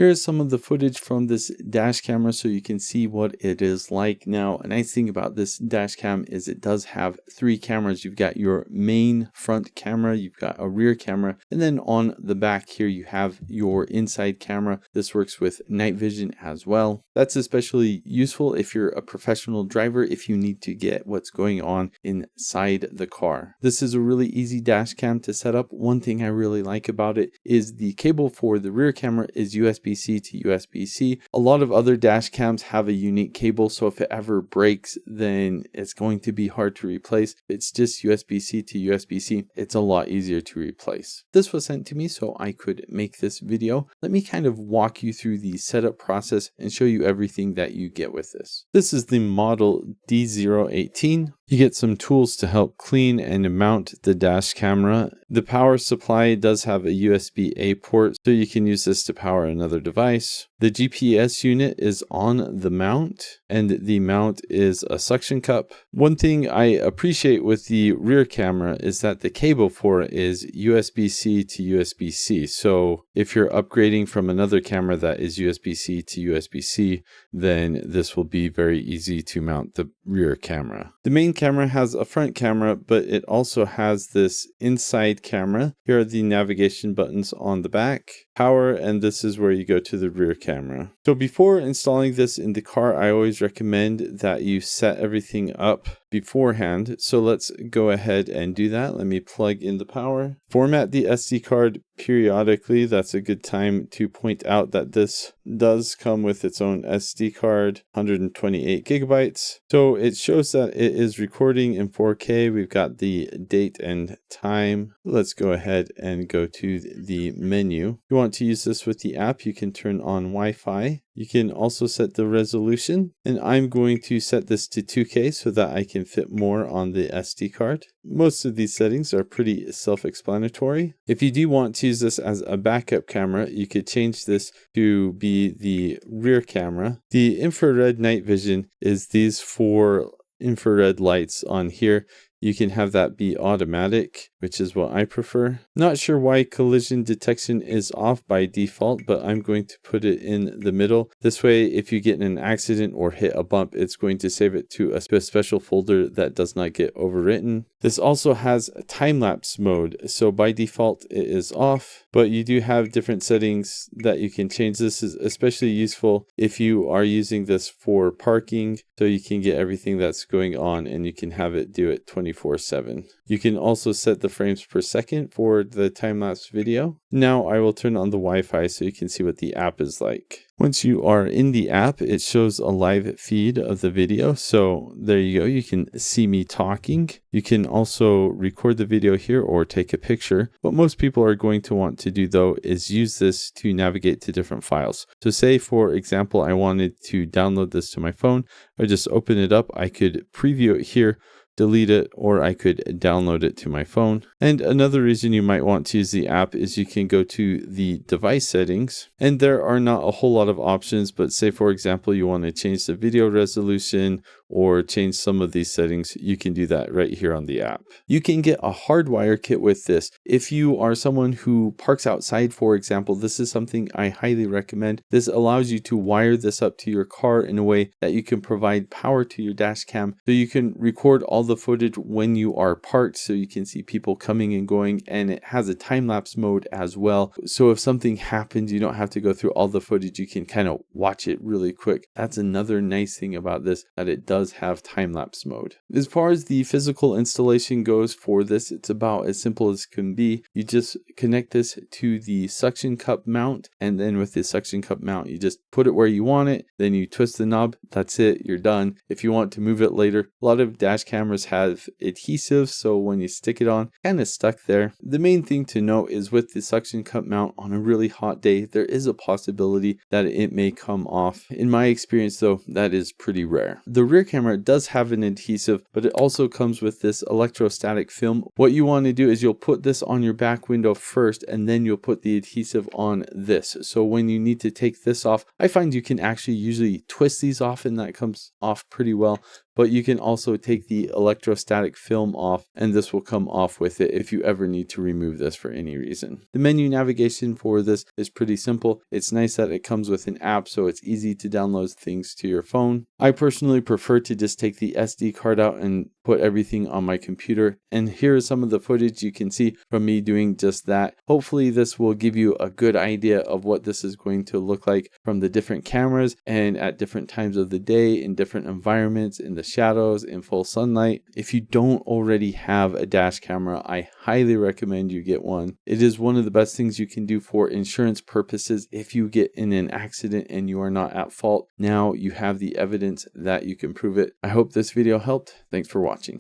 Here is some of the footage from this dash camera so you can see what it is like. Now, a nice thing about this dash cam is it does have 3 cameras. You've got your main front camera, you've got a rear camera, and then on the back here you have your inside camera. This works with night vision as well. That's especially useful if you're a professional driver, if you need to get what's going on inside the car. This is a really easy dash cam to set up. One thing I really like about it is the cable for the rear camera is USB-C to USB-C. A lot of other dash cams have a unique cable, so if it ever breaks, then it's going to be hard to replace. If it's just USB-C to USB-C, it's a lot easier to replace. This was sent to me so I could make this video. Let me kind of walk you through the setup process and show you everything that you get with this. This is the model D018. You get some tools to help clean and mount the dash camera. The power supply does have a USB-A port, so you can use this to power another device. The GPS unit is on the mount, and the mount is a suction cup. One thing I appreciate with the rear camera is that the cable for it is USB-C to USB-C. So if you're upgrading from another camera that is USB-C to USB-C, then this will be very easy to mount the rear camera. The main camera has a front camera, but it also has this inside camera. Here are the navigation buttons on the back, power, and this is where you go to the rear camera. So before installing this in the car, I always recommend that you set everything up beforehand. So let's go ahead and do that. Let me plug in the power. Format the SD card periodically. That's a good time to point out that this does come with its own SD card, 128 gigabytes. So it shows that it is recording in 4K. We've got the date and time. Let's go ahead and go to the menu. If you want to use this with the app, you can turn on Wi-Fi. You can also set the resolution, and I'm going to set this to 2K so that I can fit more on the SD card. Most of these settings are pretty self-explanatory. If you do want to use this as a backup camera, you could change this to be the rear camera. The infrared night vision is these 4 infrared lights on here. You can have that be automatic, which is what I prefer. Not sure why collision detection is off by default, but I'm going to put it in the middle. This way, if you get in an accident or hit a bump, it's going to save it to a special folder that does not get overwritten. This also has a time-lapse mode, so by default it is off, but you do have different settings that you can change. This is especially useful if you are using this for parking, so you can get everything that's going on and you can have it do it 24/7. You can also set the frames per second for the time-lapse video. Now I will turn on the Wi-Fi so you can see what the app is like. Once you are in the app, it shows a live feed of the video. So there you go. You can see me talking. You can also record the video here or take a picture. What most people are going to want to do though is use this to navigate to different files. So say for example, I wanted to download this to my phone. I just open it up. I could preview it here, delete it, or I could download it to my phone. And another reason you might want to use the app is you can go to the device settings, and there are not a whole lot of options, but say for example you want to change the video resolution or change some of these settings, you can do that right here on the app. You can get a hardwire kit with this. If you are someone who parks outside, for example, this is something I highly recommend. This allows you to wire this up to your car in a way that you can provide power to your dash cam, so you can record all the footage when you are parked, so you can see people coming and going, and it has a time-lapse mode as well. So if something happens, you don't have to go through all the footage. You can kind of watch it really quick. That's another nice thing about this, that it does have time-lapse mode. As far as the physical installation goes for this, it's about as simple as can be. You just connect this to the suction cup mount, and then with the suction cup mount, you just put it where you want it, then you twist the knob. That's it, you're done. If you want to move it later, a lot of dash cameras have adhesive, so when you stick it on, kind of stuck there. The main thing to note is with the suction cup mount on a really hot day, there is a possibility that it may come off. In my experience though, that is pretty rare. The rear camera does have an adhesive, but it also comes with this electrostatic film. What you want to do is you'll put this on your back window first, and then you'll put the adhesive on this. So when you need to take this off, I find you can actually usually twist these off and that comes off pretty well. but you can also take the electrostatic film off, and this will come off with it if you ever need to remove this for any reason. The menu navigation for this is pretty simple. It's nice that it comes with an app, so it's easy to download things to your phone. I personally prefer to just take the SD card out and put everything on my computer, and here is some of the footage you can see from me doing just that. Hopefully this will give you a good idea of what this is going to look like from the different cameras and at different times of the day, in different environments, in the shadows, in full sunlight. If you don't already have a dash camera, I highly recommend you get one. It is one of the best things you can do for insurance purposes. If you get in an accident and you are not at fault, now you have the evidence that you can prove it. I hope this video helped. Thanks for watching.